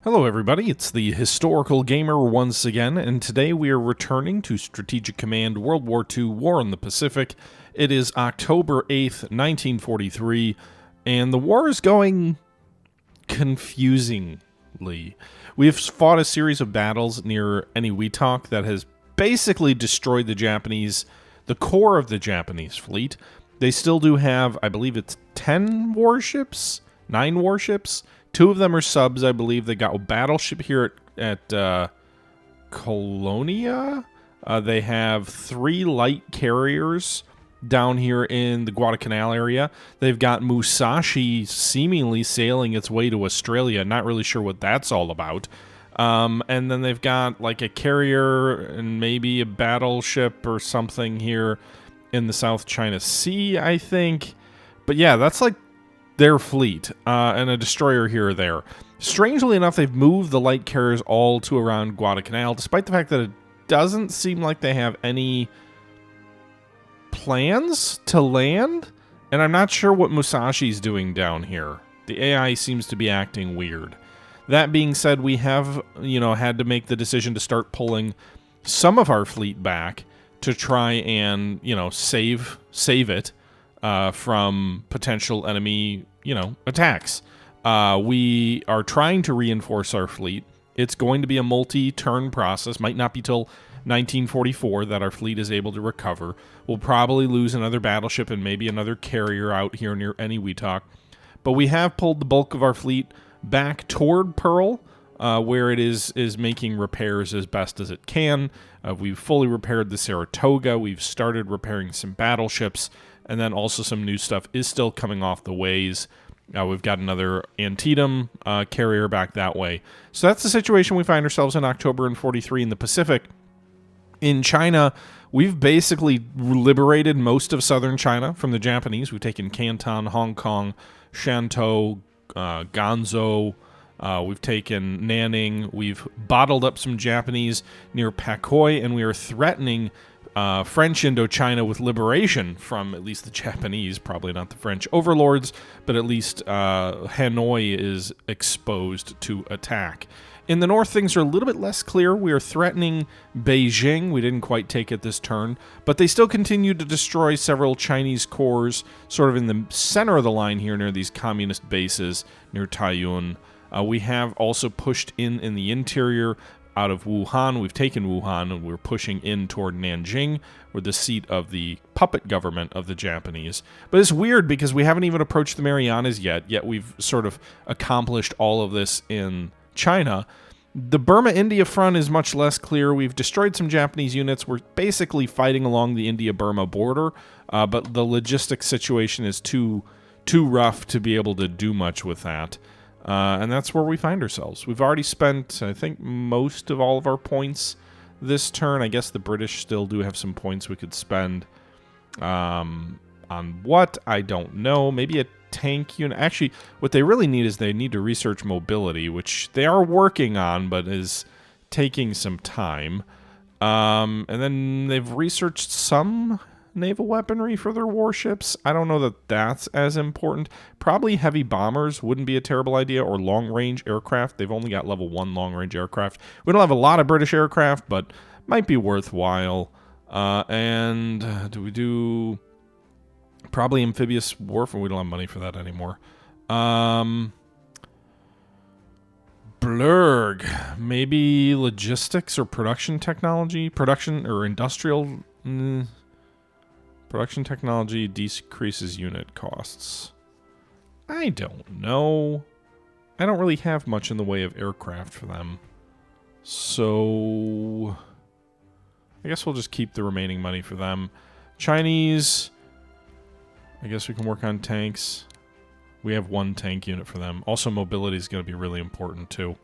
Hello everybody, it's the Historical Gamer once again, and today we are returning to Strategic Command World War II War in the Pacific. It is October 8th, 1943, and the war is going confusingly. We have fought a series of battles near Eniwetok that has basically destroyed the core of the Japanese fleet. They still do have, I believe it's 10 warships? 9 warships? 2 of them are subs, I believe. They got a battleship here at Colonia. They have 3 light carriers down here in the Guadalcanal area. They've got Musashi seemingly sailing its way to Australia. Not really sure what that's all about. And then they've got like a carrier and maybe a battleship or something here in the South China Sea, I think. But yeah, that's like their fleet, and a destroyer here or there. Strangely enough, they've moved the light carriers all to around Guadalcanal, despite the fact that it doesn't seem like they have any plans to land, and I'm not sure what Musashi's doing down here. The AI seems to be acting weird. That being said, we have, had to make the decision to start pulling some of our fleet back to try and, save it from potential enemy, attacks. We are trying to reinforce our fleet. It's going to be a multi-turn process. Might not be till 1944 that our fleet is able to recover. We'll probably lose another battleship and maybe another carrier out here near Eniwetok. But we have pulled the bulk of our fleet back toward Pearl, where it is making repairs as best as it can. We've fully repaired the Saratoga. We've started repairing some battleships. And then also some new stuff is still coming off the ways. We've got another Antietam carrier back that way. So that's the situation we find ourselves in October in 43 in the Pacific. In China, we've basically liberated most of southern China from the Japanese. We've taken Canton, Hong Kong, Shantou, Ganzhou. We've taken Nanning. We've bottled up some Japanese near Pakoi, and we are threatening French Indochina with liberation from at least the Japanese, probably not the French overlords, but at least Hanoi is exposed to attack. In the north, things are a little bit less clear. We are threatening Beijing. We didn't quite take it this turn, but they still continue to destroy several Chinese cores sort of in the center of the line here near these communist bases near Taiyuan. We have also pushed in the interior out of Wuhan. We've taken Wuhan, and we're pushing in toward Nanjing, where the seat of the puppet government of the Japanese. But it's weird because we haven't even approached the Marianas yet we've sort of accomplished all of this in China. The Burma-India front is much less clear. We've destroyed some Japanese units. We're basically fighting along the India-Burma border, but the logistics situation is too rough to be able to do much with that. And that's where we find ourselves. We've already spent, I think, most of all of our points this turn. I guess the British still do have some points we could spend. On what? I don't know. Maybe a tank unit. Actually, what they really need is they need to research mobility, which they are working on, but is taking some time. And then they've researched some naval weaponry for their warships. I don't know that that's as important. Probably heavy bombers wouldn't be a terrible idea, or long-range aircraft. They've only got level 1 long-range aircraft. We don't have a lot of British aircraft, but might be worthwhile. And do we do probably amphibious warfare? We don't have money for that anymore. Blurg. Maybe logistics or production technology? Production or industrial... Production technology decreases unit costs. I don't know. I don't really have much in the way of aircraft for them. So I guess we'll just keep the remaining money for them. Chinese. I guess we can work on tanks. We have 1 tank unit for them. Also, mobility is going to be really important too.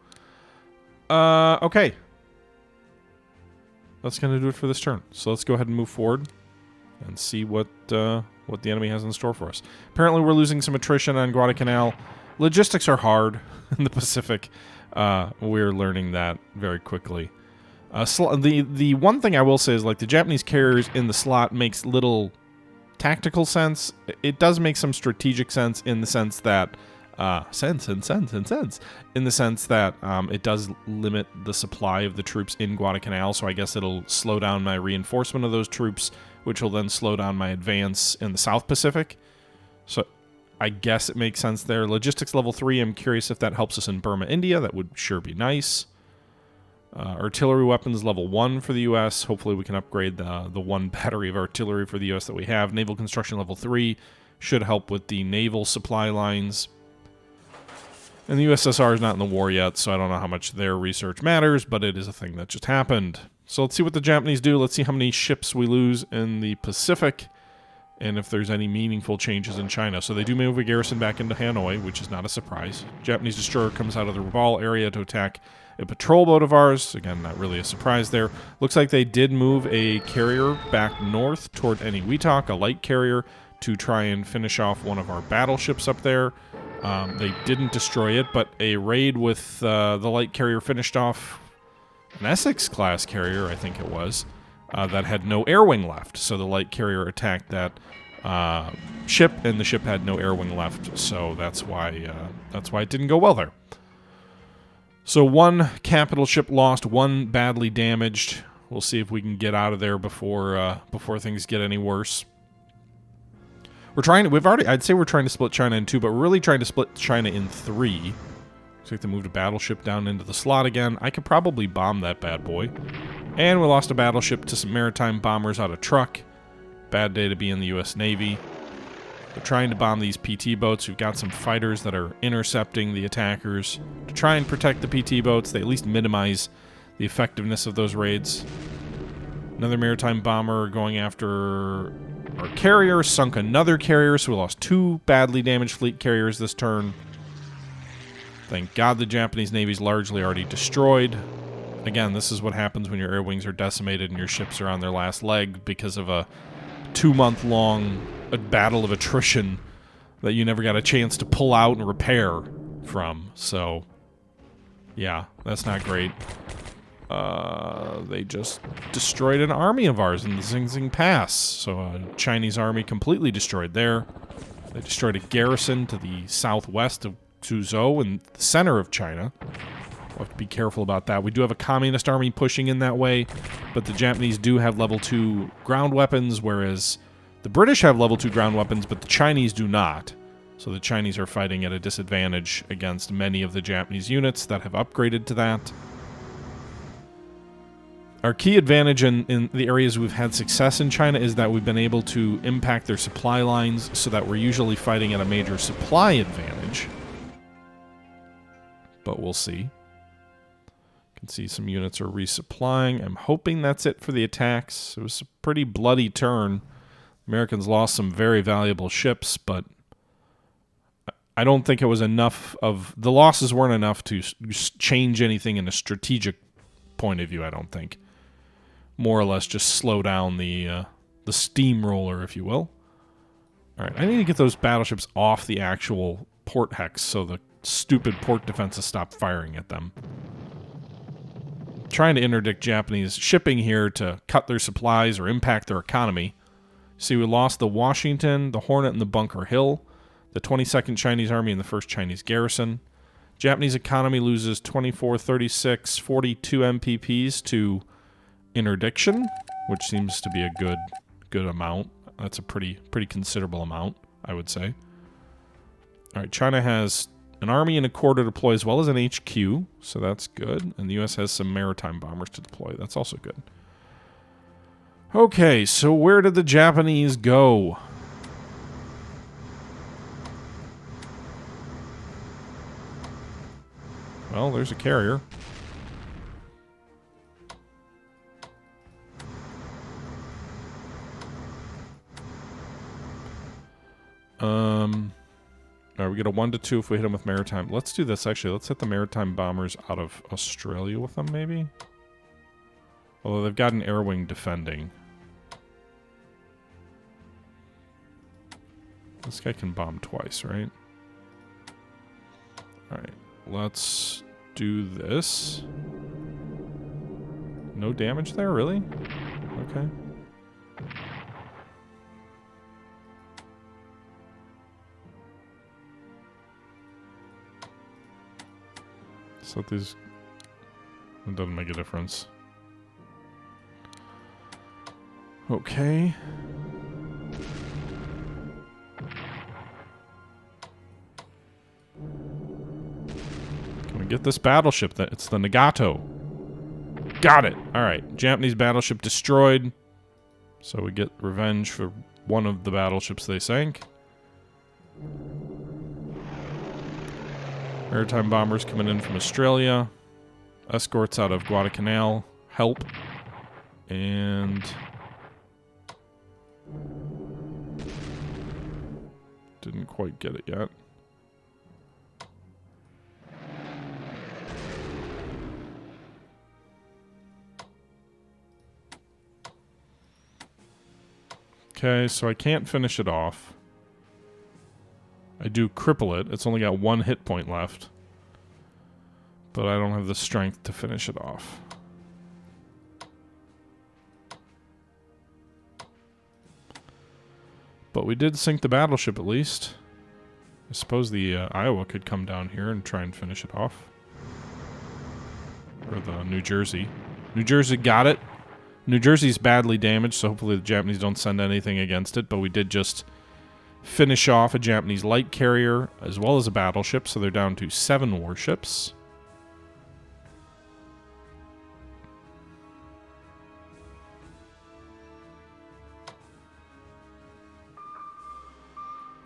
Okay. That's going to do it for this turn. So let's go ahead and move forward and see what the enemy has in store for us. Apparently, we're losing some attrition on Guadalcanal. Logistics are hard in the Pacific. We're learning that very quickly. The one thing I will say is, like, the Japanese carriers in the slot makes little tactical sense. It does make some strategic sense in the sense that Sense. In the sense that it does limit the supply of the troops in Guadalcanal, so I guess it'll slow down my reinforcement of those troops, which will then slow down my advance in the South Pacific. So I guess it makes sense there. Logistics level 3, I'm curious if that helps us in Burma, India. That would sure be nice. Artillery weapons level 1 for the U.S. Hopefully we can upgrade the one battery of artillery for the U.S. that we have. Naval construction level 3 should help with the naval supply lines. And the USSR is not in the war yet, so I don't know how much their research matters, but it is a thing that just happened. So let's see what the Japanese do. Let's see how many ships we lose in the Pacific, and if there's any meaningful changes in China. So they do move a garrison back into Hanoi, which is not a surprise. Japanese destroyer comes out of the Rabaul area to attack a patrol boat of ours. Again, not really a surprise there. Looks like they did move a carrier back north toward Eniwetok, a light carrier, to try and finish off one of our battleships up there. They didn't destroy it, but a raid with the light carrier finished off an Essex-class carrier, I think it was, that had no air wing left. So the light carrier attacked that ship, and the ship had no air wing left. So that's why it didn't go well there. So one capital ship lost, one badly damaged. We'll see if we can get out of there before things get any worse. I'd say we're trying to split China in 2, but we're really trying to split China in 3. So we have to move a battleship down into the slot again. I could probably bomb that bad boy. And we lost a battleship to some maritime bombers out of Truk. Bad day to be in the U.S. Navy. We're trying to bomb these PT boats. We've got some fighters that are intercepting the attackers to try and protect the PT boats. They at least minimize the effectiveness of those raids. Another maritime bomber going after our carrier, sunk another carrier, so we lost 2 badly damaged fleet carriers this turn. Thank God the Japanese Navy's largely already destroyed. Again, this is what happens when your air wings are decimated and your ships are on their last leg because of a 2-month-long battle of attrition that you never got a chance to pull out and repair from. So, yeah, that's not great. They just destroyed an army of ours in the Xingxing Pass. So a Chinese army completely destroyed there. They destroyed a garrison to the southwest of Suzhou in the center of China. We'll have to be careful about that. We do have a communist army pushing in that way, but the Japanese do have level 2 ground weapons, whereas the British have level 2 ground weapons, but the Chinese do not. So the Chinese are fighting at a disadvantage against many of the Japanese units that have upgraded to that. Our key advantage in the areas we've had success in China is that we've been able to impact their supply lines so that we're usually fighting at a major supply advantage. But we'll see. You can see some units are resupplying. I'm hoping that's it for the attacks. It was a pretty bloody turn. Americans lost some very valuable ships, but I don't think it was enough of... The losses weren't enough to change anything in a strategic point of view, I don't think. More or less just slow down the steamroller, if you will. All right, I need to get those battleships off the actual port hex so the stupid port defenses stop firing at them. Trying to interdict Japanese shipping here to cut their supplies or impact their economy. See, we lost the Washington, the Hornet, and the Bunker Hill, the 22nd Chinese Army, and the 1st Chinese Garrison. Japanese economy loses 24, 36, 42 MPPs to interdiction, which seems to be a good amount. That's a pretty considerable amount, I would say. All right, China has an army and a corps to deploy as well as an HQ, so that's good. And the U.S. has some maritime bombers to deploy. That's also good. Okay, so where did the Japanese go? Well, there's a carrier. All right, we get a 1 to 2 if we hit them with maritime. Let's do this, actually. Let's hit the maritime bombers out of Australia with them, maybe? Although they've got an air wing defending. This guy can bomb twice, right? Alright, let's do this. No damage there, really? Okay. Let these... It doesn't make a difference. Okay. Can we get this battleship? It's the Nagato. Got it! Alright, Japanese battleship destroyed. So we get revenge for one of the battleships they sank. Maritime bombers coming in from Australia. Escorts out of Guadalcanal. Help. And... didn't quite get it yet. Okay, so I can't finish it off. I do cripple it. It's only got 1 hit point left. But I don't have the strength to finish it off. But we did sink the battleship at least. I suppose the Iowa could come down here and try and finish it off. Or the New Jersey. New Jersey got it. New Jersey's badly damaged, so hopefully the Japanese don't send anything against it. But we did just finish off a Japanese light carrier as well as a battleship, so they're down to 7 warships.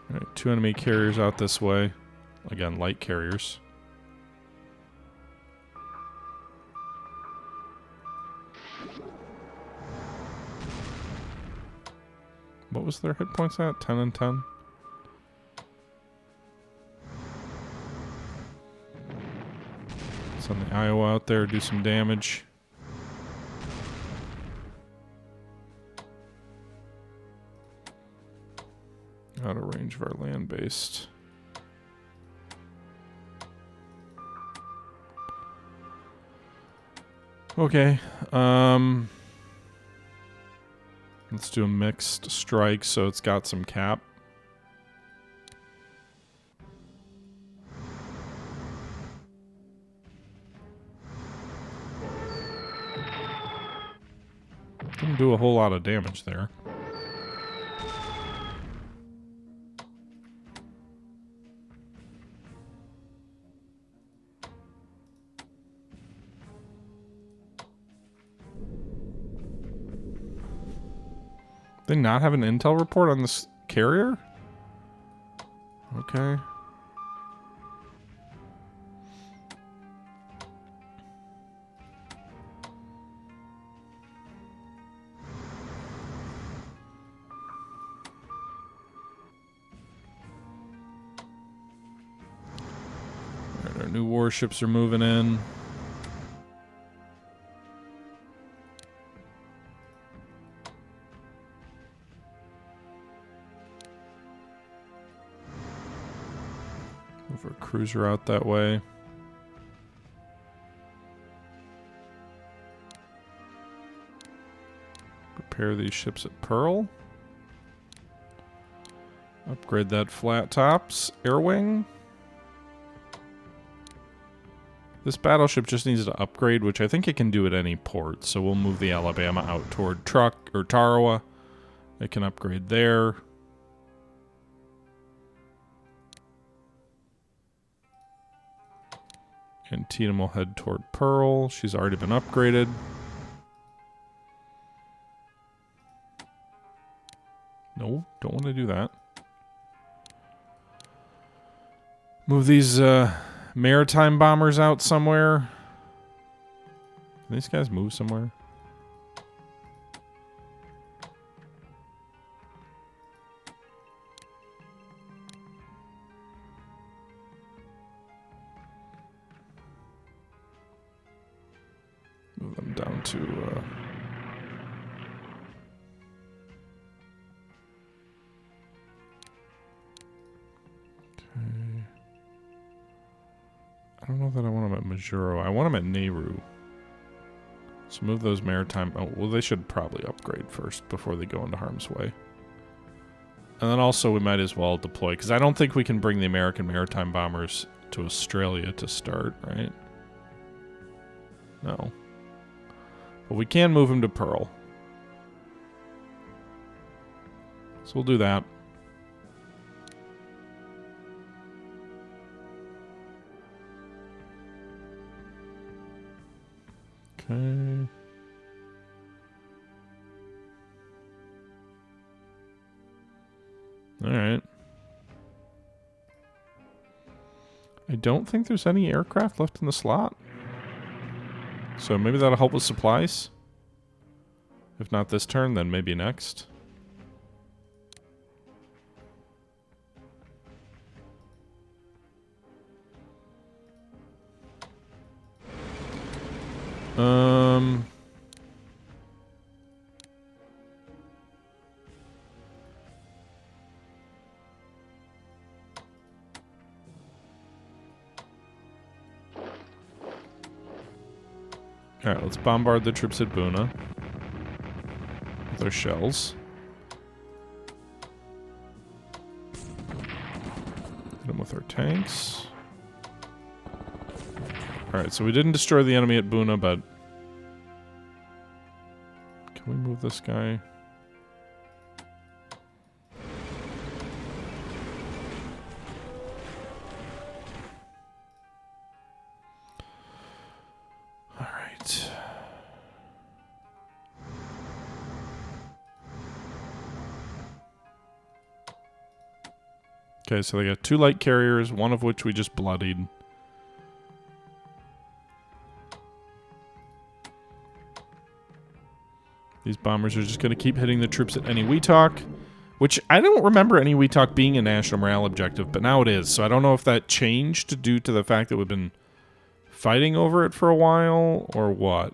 Alright, 2 enemy carriers out this way. Again, light carriers. What was their hit points at? 10 and 10? Send the Iowa out there, do some damage. Out of range of our land-based. Okay. Let's do a mixed strike so it's got some cap. Didn't do a whole lot of damage there. They not have an intel report on this carrier? Okay. Alright, our new warships are moving in. Move our cruiser out that way. Repair these ships at Pearl. Upgrade that flat tops air wing. This battleship just needs to upgrade, which I think it can do at any port. So we'll move the Alabama out toward Tarawa. It can upgrade there. Antietam will head toward Pearl. She's already been upgraded. No, don't want to do that. Move these maritime bombers out somewhere. Can these guys move somewhere? Move them down to... Okay. I don't know that I want them at Majuro. I want them at Nehru. So move those maritime... Oh, well, they should probably upgrade first before they go into harm's way. And then also we might as well deploy, because I don't think we can bring the American maritime bombers to Australia to start, right? No. But we can move him to Pearl. So we'll do that. Okay. Alright. I don't think there's any aircraft left in the slot. So maybe that'll help with supplies. If not this turn, then maybe next. Alright, let's bombard the troops at Buna with our shells. Hit them with our tanks. Alright, so we didn't destroy the enemy at Buna, but... Can we move this guy? Alright. Okay, so they got 2 light carriers, one of which we just bloodied. These bombers are just going to keep hitting the troops at any Weetalk, which I don't remember any Weetalk being a national morale objective, but now it is. So I don't know if that changed due to the fact that we've been fighting over it for a while or what.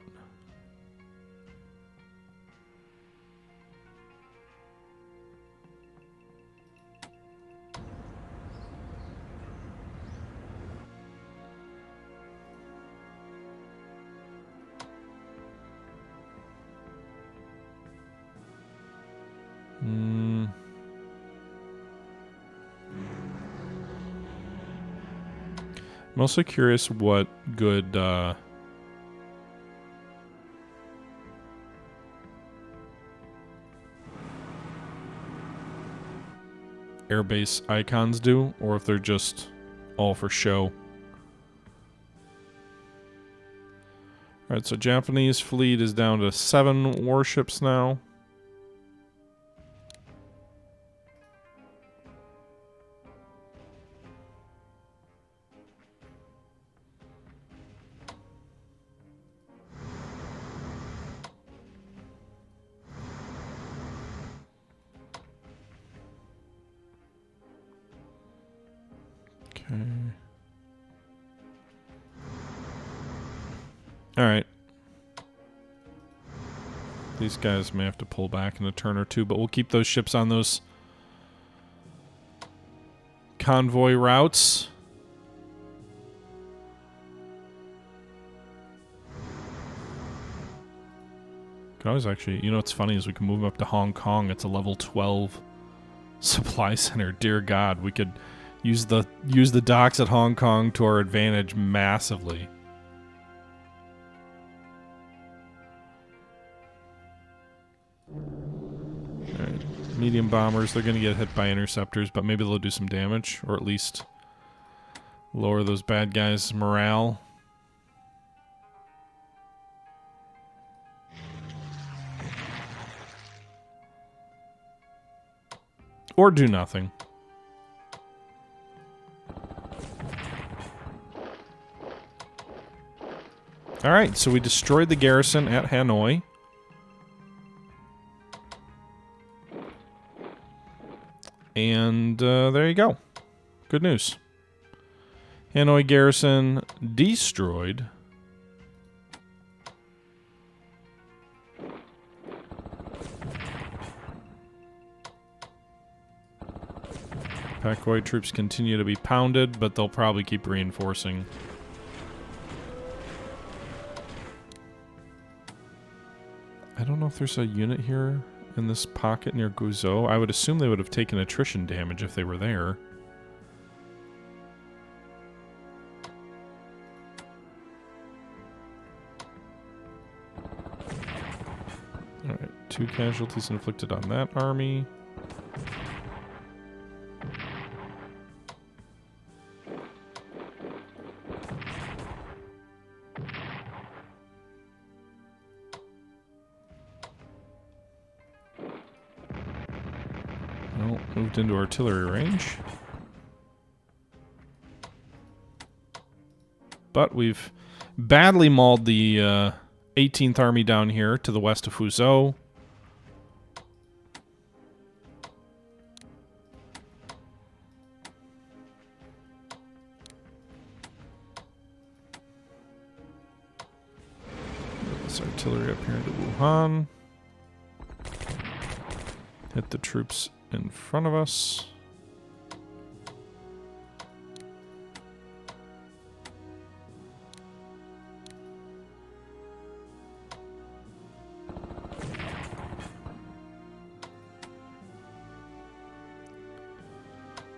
I'm also curious what good airbase icons do, or if they're just all for show. Alright, so Japanese fleet is down to 7 warships now. Alright. These guys may have to pull back in a turn or two, but we'll keep those ships on those convoy routes. Can always actually, you know what's funny is we can move them up to Hong Kong. It's a level 12 supply center. Dear God, we could use the docks at Hong Kong to our advantage massively. Alright, medium bombers, they're going to get hit by interceptors, but maybe they'll do some damage, or at least lower those bad guys' morale. Or do nothing. Alright, so we destroyed the garrison at Hanoi. And there you go. Good news. Hanoi garrison destroyed. Pakoi troops continue to be pounded, but they'll probably keep reinforcing. I don't know if there's a unit here in this pocket near Guizhou. I would assume they would have taken attrition damage if they were there. 2 casualties inflicted on that army. No, moved into artillery range. But we've badly mauled the 18th Army down here to the west of Fuzhou. This artillery up here into Wuhan. Hit the troops in front of us.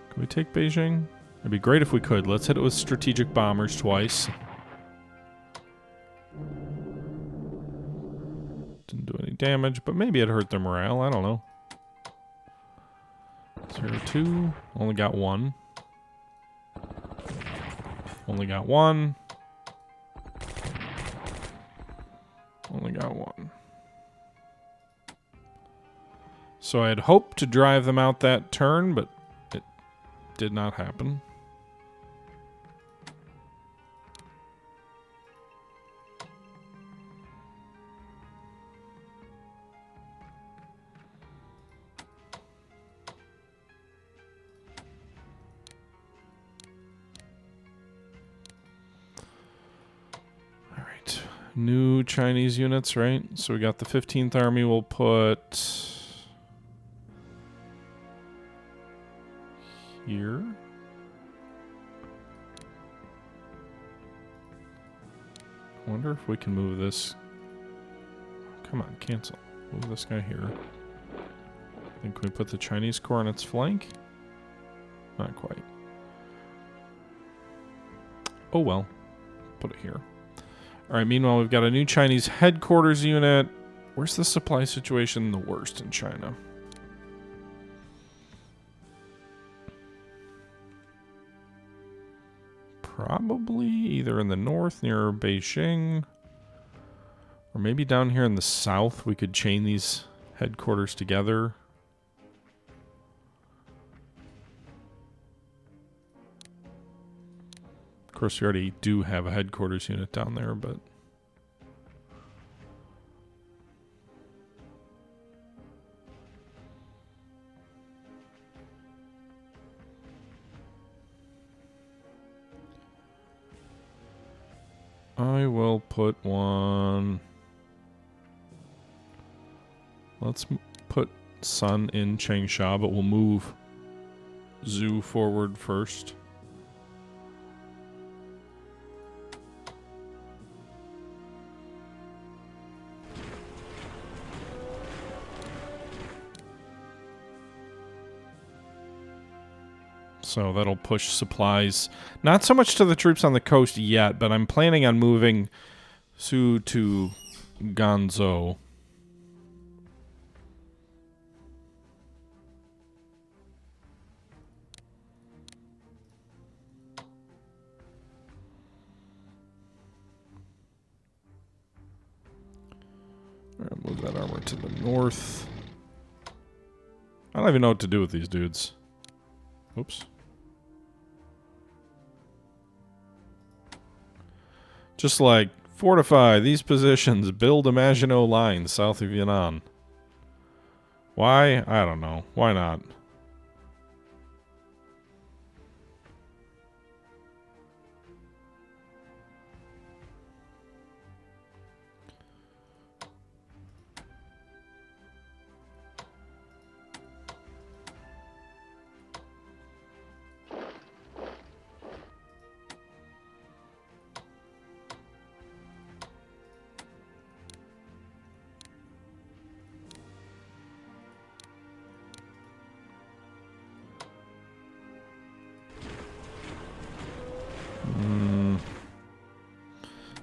Can we take Beijing? It'd be great if we could. Let's hit it with strategic bombers twice. Didn't do any damage, but maybe it hurt their morale. I don't know. 0-2. Only got 1. Only got 1. Only got 1. So I had hoped to drive them out that turn, but it did not happen. New Chinese units, right? So we got the 15th Army. We'll put here. I wonder if we can move this. Come on, cancel. Move this guy here. I think we put the Chinese Corps on its flank. Not quite. Oh well. Put it here. Alright, meanwhile, we've got a new Chinese headquarters unit. Where's the supply situation the worst in China? Probably either in the north near Beijing, or maybe down here in the south we could chain these headquarters together. Of course, we already do have a headquarters unit down there, but... I will put one... Let's put Sun in Changsha, but we'll move Zhu forward first. So that'll push supplies, not so much to the troops on the coast yet, but I'm planning on moving Su to Ganzhou. Alright, move that armor to the north. I don't even know what to do with these dudes. Oops. Just like, fortify these positions, build a Maginot Line south of Yan'an. Why? I don't know. Why not?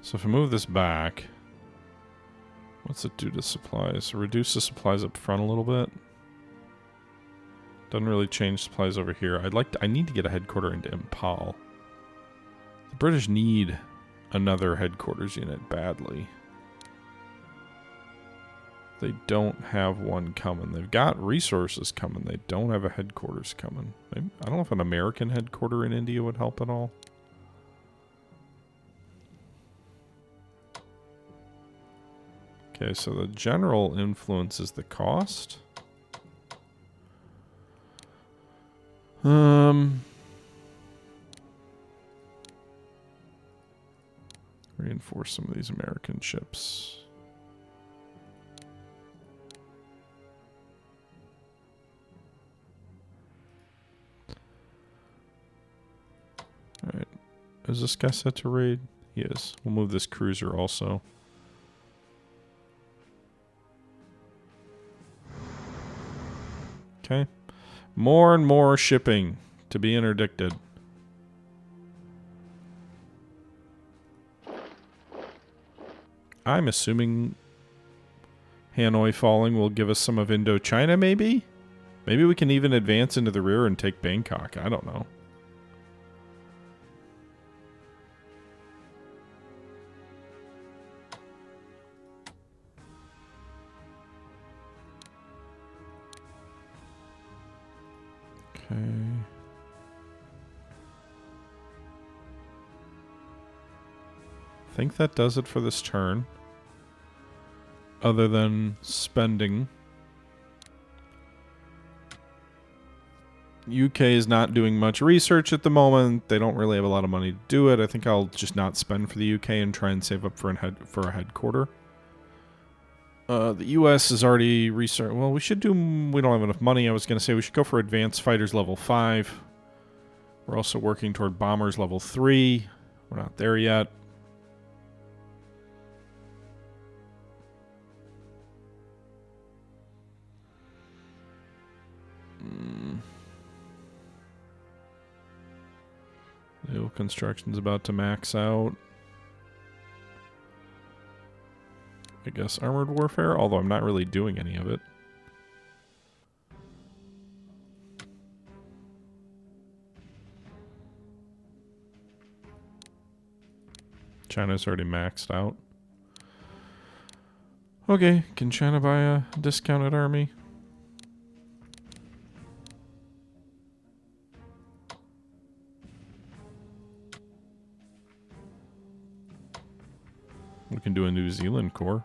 So if I move this back, What's it do to supplies? Reduce the supplies up front a little bit. Doesn't really change supplies over here. I need to get a headquarter into Impal. The British need another headquarters unit badly. They don't have one coming. They've got resources coming. They don't have a headquarters coming. Maybe, I don't know if an American headquarter in India would help at all. Okay, so the general influence is the cost. Reinforce some of these American ships. Alright. Is this guy set to raid? He is. We'll move this cruiser also. Okay. More and more shipping to be interdicted. I'm assuming Hanoi falling will give us some of Indochina, maybe? Maybe we can even advance into the rear and take Bangkok. I don't know. Okay. I think that does it for this turn. Other than spending. UK is not doing much research at the moment. They don't really have a lot of money to do it. I think I'll just not spend for the UK and try and save up for a headquarter. The US is already research. Well, we don't have enough money. I was going to say we should go for advanced fighters level 5. We're also working toward bombers level 3. We're not there yet. Naval construction's about to max out. I guess armored warfare, although I'm not really doing any of it. China's already maxed out. Okay, can China buy a discounted army? We can do a New Zealand corps.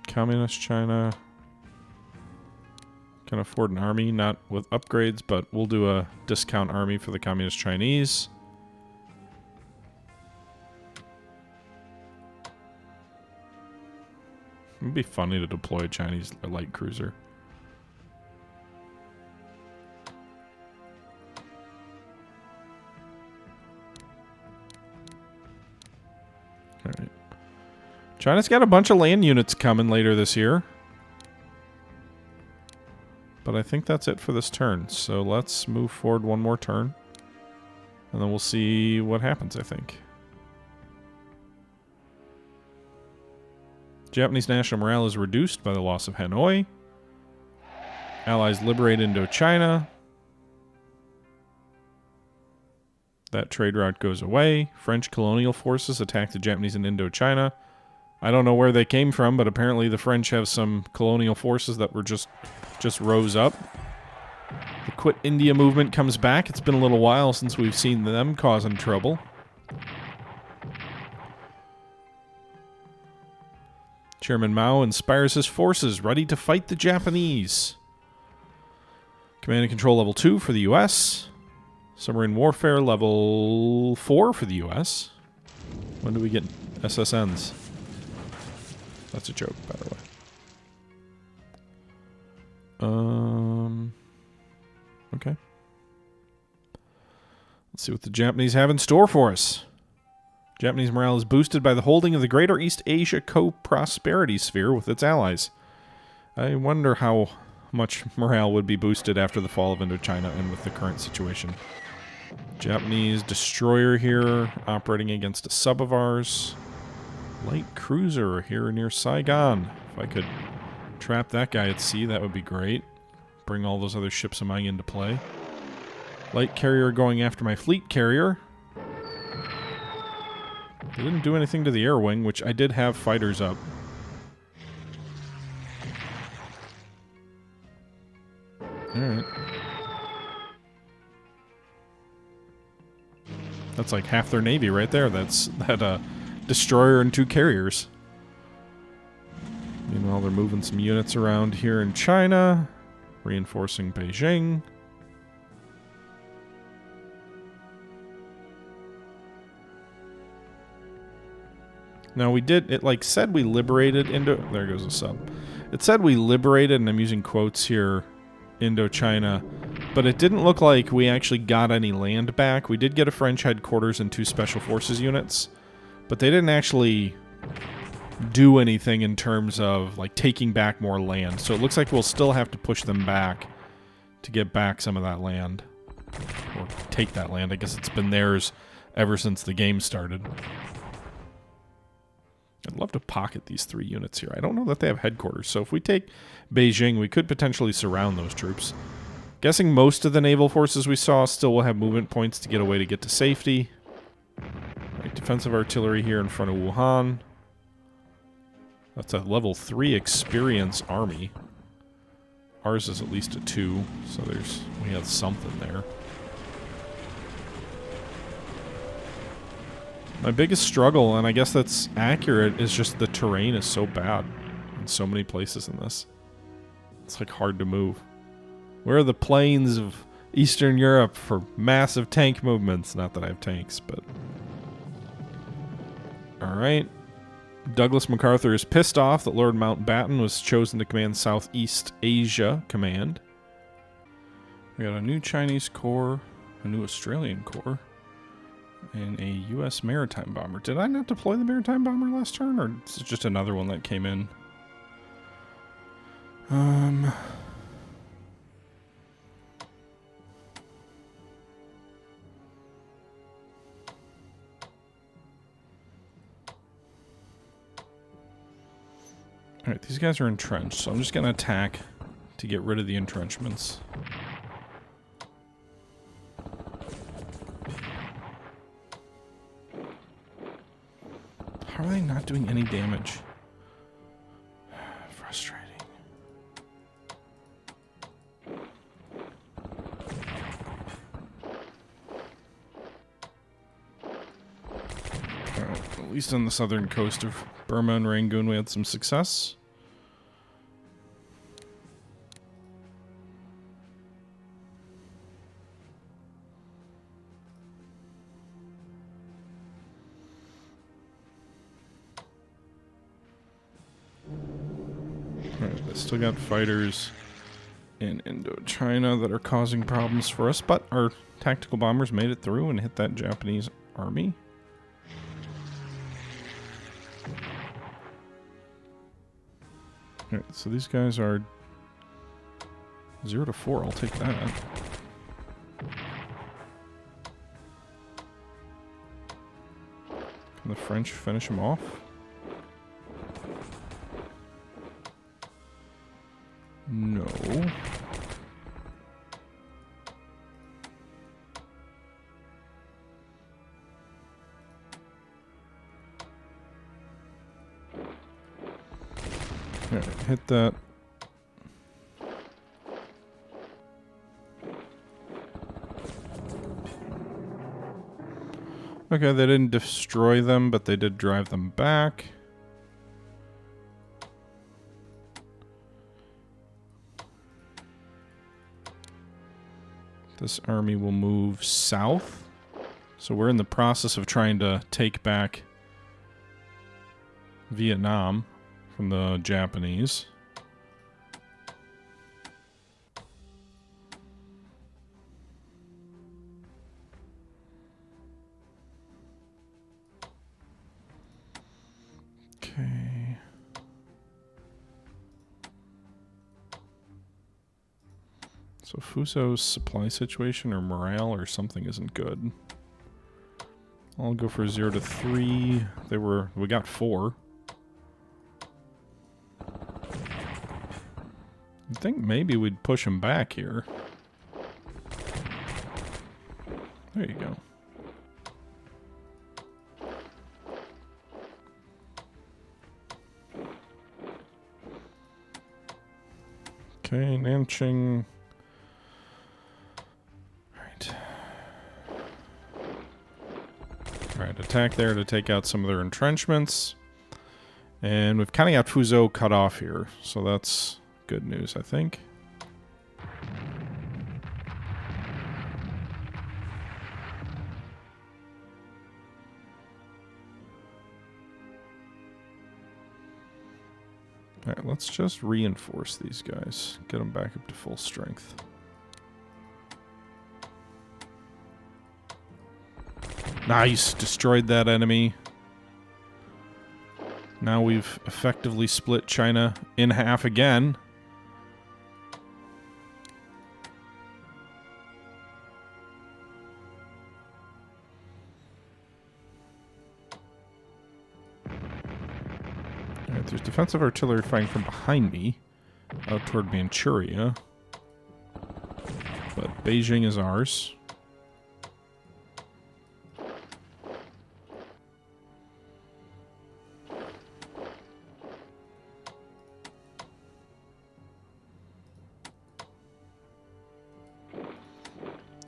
Communist China can afford an army, not with upgrades, but we'll do a discount army for the Communist Chinese. It'd be funny to deploy a Chinese light cruiser. Alright. China's got a bunch of land units coming later this year. But I think that's it for this turn. So let's move forward one more turn. And then we'll see what happens, I think. Japanese national morale is reduced by the loss of Hanoi. Allies liberate Indochina. That trade route goes away. French colonial forces attack the Japanese in Indochina. I don't know where they came from, but apparently the French have some colonial forces that were just rose up. The Quit India movement comes back. It's been a little while since we've seen them causing trouble. Chairman Mao inspires his forces, ready to fight the Japanese. Command and control level 2 for the U.S. Submarine warfare level 4 for the U.S. When do we get SSNs? That's a joke, by the way. Okay. Let's see what the Japanese have in store for us. Japanese morale is boosted by the holding of the Greater East Asia Co-Prosperity Sphere with its allies. I wonder how much morale would be boosted after the fall of Indochina and with the current situation. Japanese destroyer here, operating against a sub of ours. Light cruiser here near Saigon. If I could trap that guy at sea, that would be great. Bring all those other ships of mine into play. Light carrier going after my fleet carrier. They didn't do anything to the air wing, which I did have fighters up. Alright. That's like half their navy right there. That's that destroyer and 2 carriers. Meanwhile, they're moving some units around here in China, reinforcing Beijing. Now we did, it like said we liberated there goes a sub. It said we liberated, and I'm using quotes here, Indochina, but it didn't look like we actually got any land back. We did get a French headquarters and 2 special forces units, but they didn't actually do anything in terms of like taking back more land. So it looks like we'll still have to push them back to get back some of that land. Or take that land. I guess it's been theirs ever since the game started. I'd love to pocket these 3 units here. I don't know that they have headquarters, so if we take Beijing, we could potentially surround those troops. Guessing most of the naval forces we saw still will have movement points to get away to get to safety. Right, defensive artillery here in front of Wuhan. That's a level 3 experience army. Ours is at least a 2, so we have something there. My biggest struggle, and I guess that's accurate, is just the terrain is so bad in so many places in this. It's like hard to move. Where are the plains of Eastern Europe for massive tank movements? Not that I have tanks, but... Alright. Douglas MacArthur is pissed off that Lord Mountbatten was chosen to command Southeast Asia Command. We got a new Chinese corps, a new Australian corps, and a U.S. maritime bomber. Did I not deploy the maritime bomber last turn, or is it just another one that came in? Alright, these guys are entrenched, so I'm just going to attack to get rid of the entrenchments. How are they not doing any damage? Frustrating. Alright, at least on the southern coast of Burma and Rangoon we had some success. Alright, I still got fighters in Indochina that are causing problems for us, but our tactical bombers made it through and hit that Japanese army. Alright, so these guys are 0 to 4. I'll take that. Can the French finish them off? No. Alright, hit that. Okay, they didn't destroy them, but they did drive them back. This army will move south. So we're in the process of trying to take back Vietnam from the Japanese. Okay. So Fuso's supply situation or morale or something isn't good. I'll go for 0 to 3. We got 4. I think maybe we'd push him back here. There you go. Okay, Nanching. Alright, attack there to take out some of their entrenchments. And we've kind of got Fuso cut off here, so that's good news, I think. Alright, let's just reinforce these guys. Get them back up to full strength. Nice! Destroyed that enemy. Now we've effectively split China in half again. Alright, there's defensive artillery fighting from behind me, out toward Manchuria. But Beijing is ours.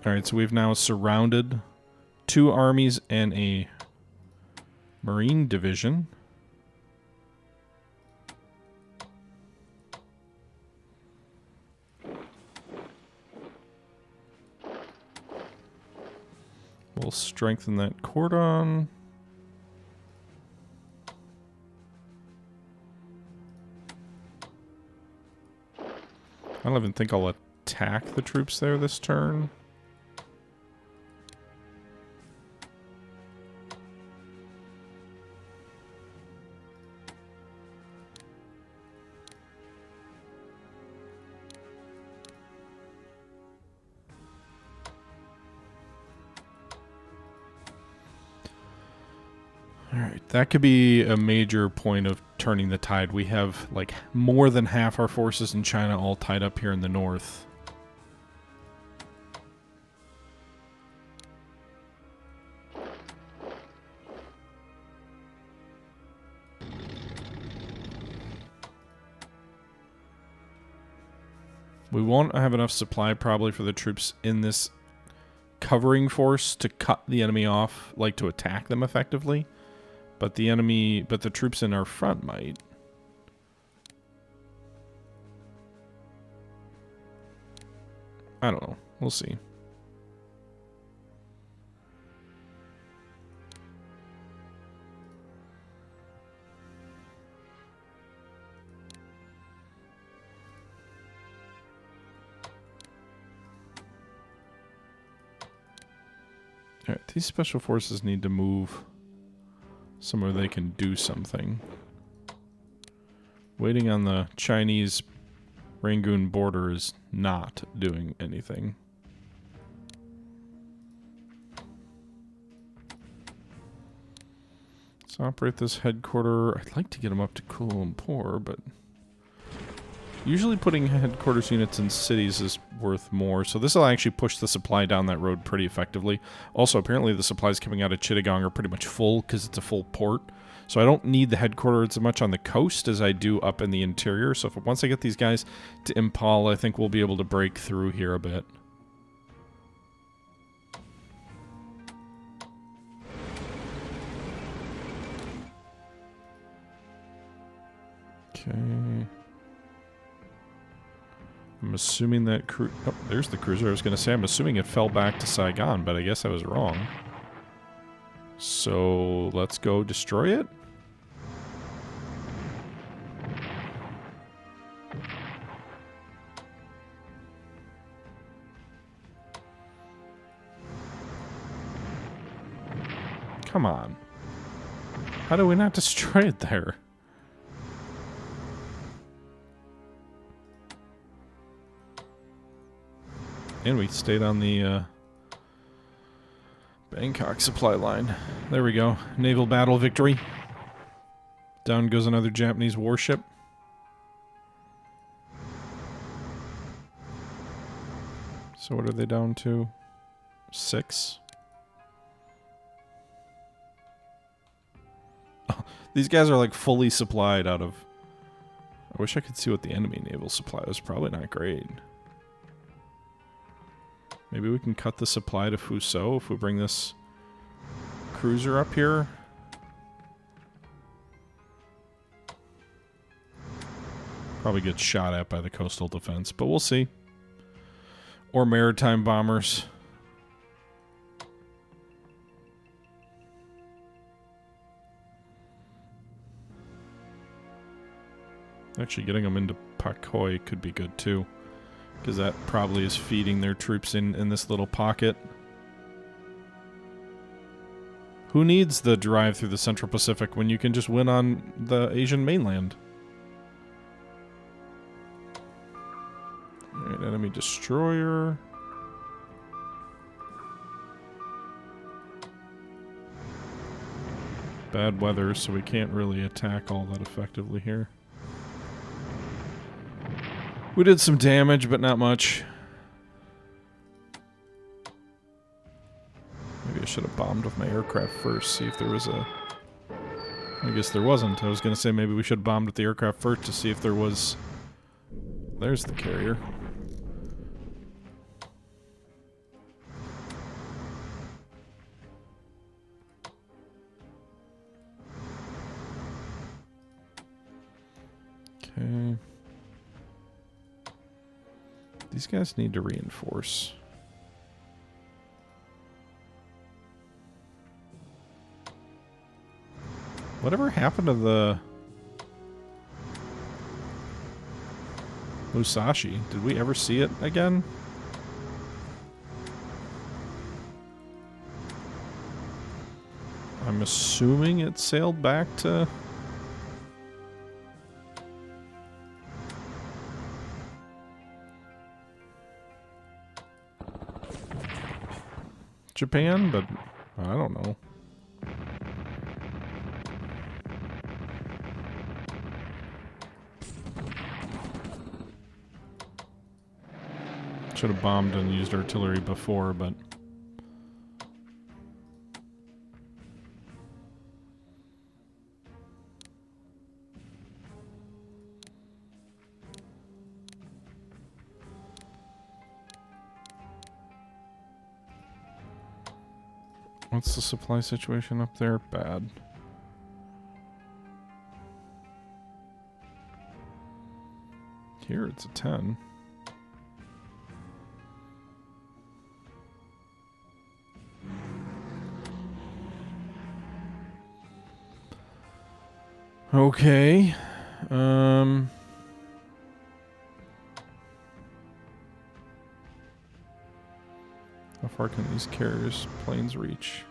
Alright, so we've now surrounded 2 armies and a Marine division. We'll strengthen that cordon. I don't even think I'll attack the troops there this turn. Alright, that could be a major point of turning the tide. We have, like, more than half our forces in China all tied up here in the north. We won't have enough supply probably for the troops in this covering force to cut the enemy off, like to attack them effectively. But the troops in our front might. I don't know. We'll see. Alright, these special forces need to move somewhere they can do something. Waiting on the Chinese Rangoon border is not doing anything. Let's operate this headquarter. I'd like to get them up to Kuala Lumpur, but usually putting headquarters units in cities is worth more, so this will actually push the supply down that road pretty effectively. Also, apparently the supplies coming out of Chittagong are pretty much full because it's a full port. So I don't need the headquarters as much on the coast as I do up in the interior. So once I get these guys to Impal, I think we'll be able to break through here a bit. Okay. I'm assuming that oh, there's the cruiser. I was going to say, I'm assuming it fell back to Saigon, but I guess I was wrong. So, let's go destroy it? Come on. How do we not destroy it there? And we stayed on the Bangkok supply line. There we go. Naval battle victory. Down goes another Japanese warship. So what are they down to? 6? Oh, these guys are like fully supplied out of... I wish I could see what the enemy naval supply was. Probably not great. Maybe we can cut the supply to Fuso if we bring this cruiser up here. Probably gets shot at by the coastal defense, but we'll see. Or maritime bombers. Actually, getting them into Pakoi could be good too, because that probably is feeding their troops in this little pocket. Who needs the drive through the Central Pacific when you can just win on the Asian mainland? Alright, enemy destroyer. Bad weather, so we can't really attack all that effectively here. We did some damage, but not much. Maybe I should have bombed with my aircraft first, see if there was a... I guess there wasn't. I was going to say maybe we should have bombed with the aircraft first to see if there was... There's the carrier. Okay. These guys need to reinforce. Whatever happened to the Musashi? Did we ever see it again? I'm assuming it sailed back to... Japan, but I don't know. Should have bombed and used artillery before, but... What's the supply situation up there? Bad. Here it's a 10. Okay. How far can these carriers planes reach?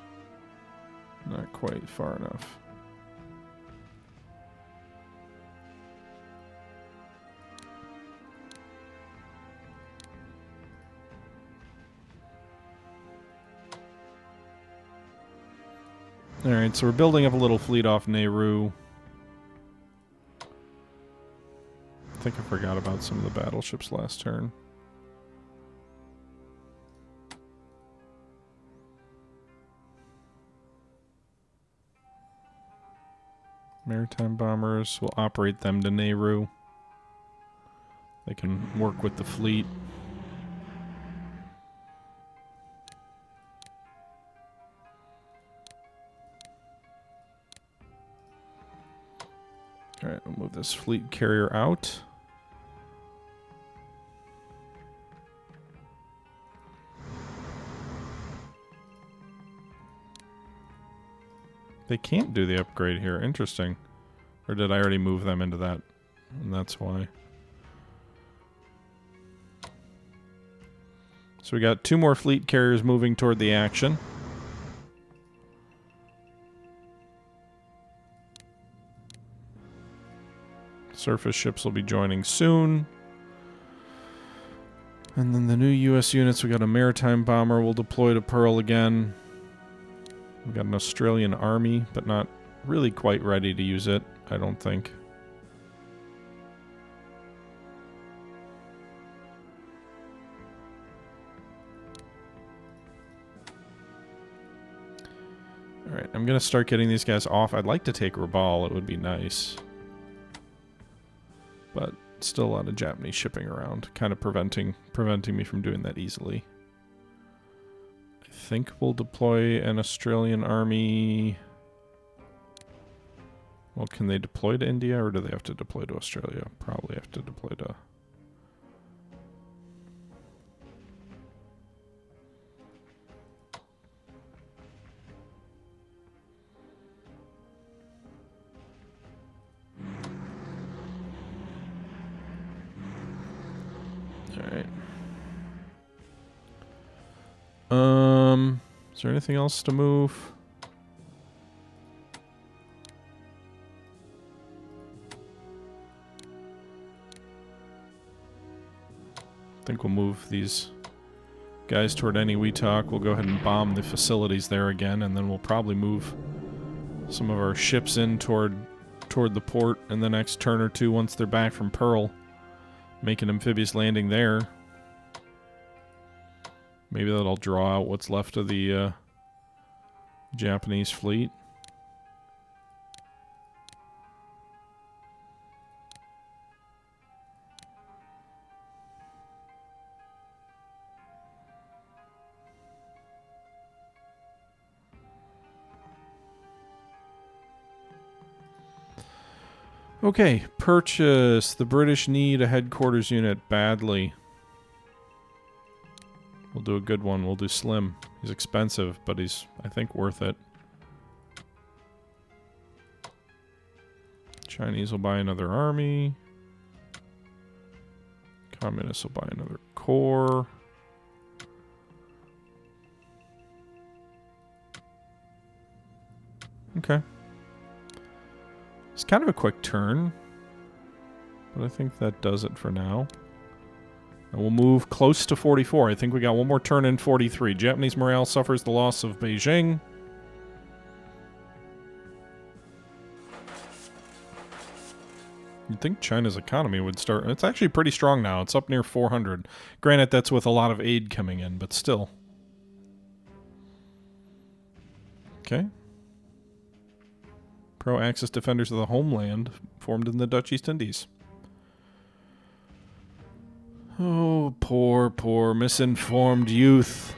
Not quite far enough. Alright, so we're building up a little fleet off Nauru. I think I forgot about some of the battleships last turn. Maritime bombers, we'll operate them to Nauru. They can work with the fleet. Alright, we'll move this fleet carrier out. They can't do the upgrade here. Interesting. Or did I already move them into that? And that's why. So we got 2 more fleet carriers moving toward the action. Surface ships will be joining soon. And then the new U.S. units, we got a maritime bomber we'll deploy to Pearl again. We got an Australian army, but not really quite ready to use it, I don't think. Alright, I'm going to start getting these guys off. I'd like to take Rabaul, it would be nice. But still a lot of Japanese shipping around, kind of preventing me from doing that easily. I think we'll deploy an Australian army. Well, can they deploy to India, or do they have to deploy to Australia? Probably have to deploy to... Alright. Is there anything else to move? I think we'll move these guys toward Eniwetok. We'll go ahead and bomb the facilities there again, and then we'll probably move some of our ships in toward the port in the next turn or two once they're back from Pearl. Make an amphibious landing there. Maybe that'll draw out what's left of the Japanese fleet. Okay, purchase. The British need a headquarters unit badly. We'll do a good one. We'll do Slim. He's expensive, but he's, I think, worth it. Chinese will buy another army. Communists will buy another corps. Okay. It's kind of a quick turn, but I think that does it for now. And we'll move close to 44. I think we got one more turn in 43. Japanese morale suffers the loss of Beijing. You'd think China's economy would start... It's actually pretty strong now. It's up near 400. Granted, that's with a lot of aid coming in, but still. Okay. Pro-Axis Defenders of the Homeland, formed in the Dutch East Indies. Oh, poor, poor, misinformed youth.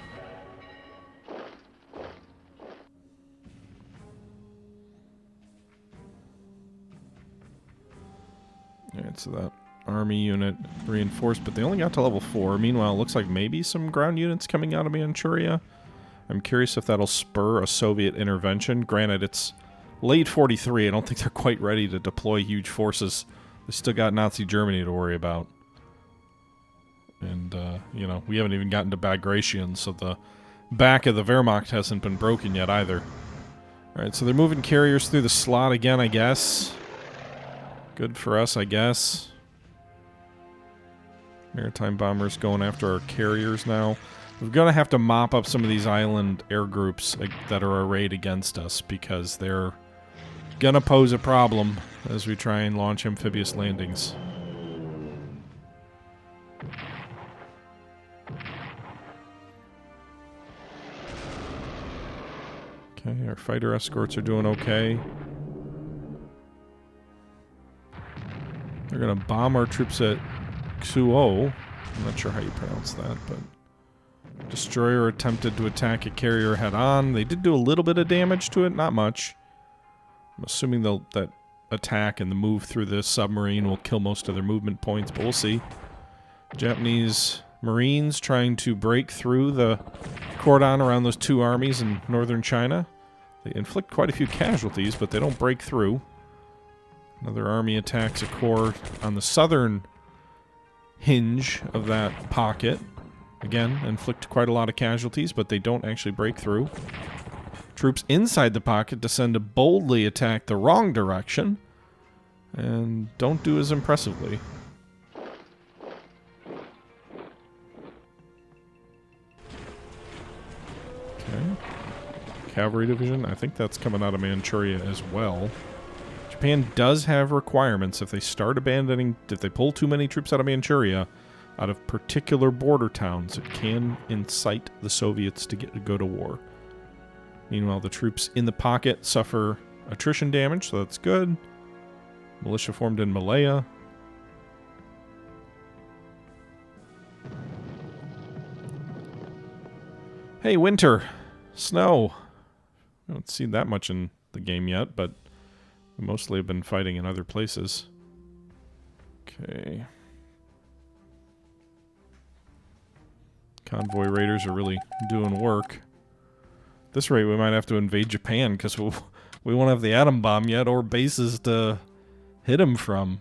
Alright, so that army unit reinforced, but they only got to level 4. Meanwhile, it looks like maybe some ground units coming out of Manchuria. I'm curious if that'll spur a Soviet intervention. Granted, it's late 43. I don't think they're quite ready to deploy huge forces. They still got Nazi Germany to worry about. And, you know, we haven't even gotten to Bagration, so the back of the Wehrmacht hasn't been broken yet either. Alright, so they're moving carriers through the slot again, I guess. Good for us, I guess. Maritime bombers going after our carriers now. We're going to have to mop up some of these island air groups that are arrayed against us, because they're going to pose a problem as we try and launch amphibious landings. Okay, our fighter escorts are doing okay. They're going to bomb our troops at Xuo. I'm not sure how you pronounce that, but... Destroyer attempted to attack a carrier head-on. They did do a little bit of damage to it, not much. I'm assuming that attack and the move through the submarine will kill most of their movement points, but we'll see. Japanese Marines trying to break through the cordon around those two armies in northern China. They inflict quite a few casualties, but they don't break through. Another army attacks a corps on the southern hinge of that pocket. Again, inflict quite a lot of casualties, but they don't actually break through. Troops inside the pocket descend to boldly attack the wrong direction, and don't do as impressively. Okay. Cavalry division. I think that's coming out of Manchuria as well. Japan does have requirements if they start abandoning, if they pull too many troops out of Manchuria, out of particular border towns, it can incite the Soviets to go to war. Meanwhile, the troops in the pocket suffer attrition damage, so that's good. Militia formed in Malaya. Hey, winter. Snow. I haven't seen that much in the game yet, but we mostly have been fighting in other places. Okay. Convoy raiders are really doing work. At this rate, we might have to invade Japan because we won't have the atom bomb yet or bases to hit them from.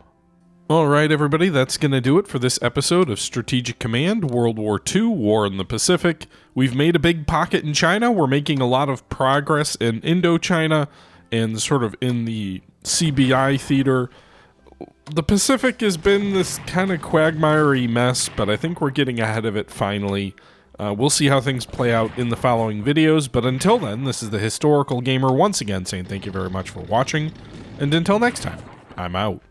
Alright, everybody, that's going to do it for this episode of Strategic Command, World War II, War in the Pacific. We've made a big pocket in China. We're making a lot of progress in Indochina and sort of in the CBI theater. The Pacific has been this kind of quagmire-y mess, but I think we're getting ahead of it finally. We'll see how things play out in the following videos, but until then, this is the Historical Gamer once again saying thank you very much for watching, and until next time, I'm out.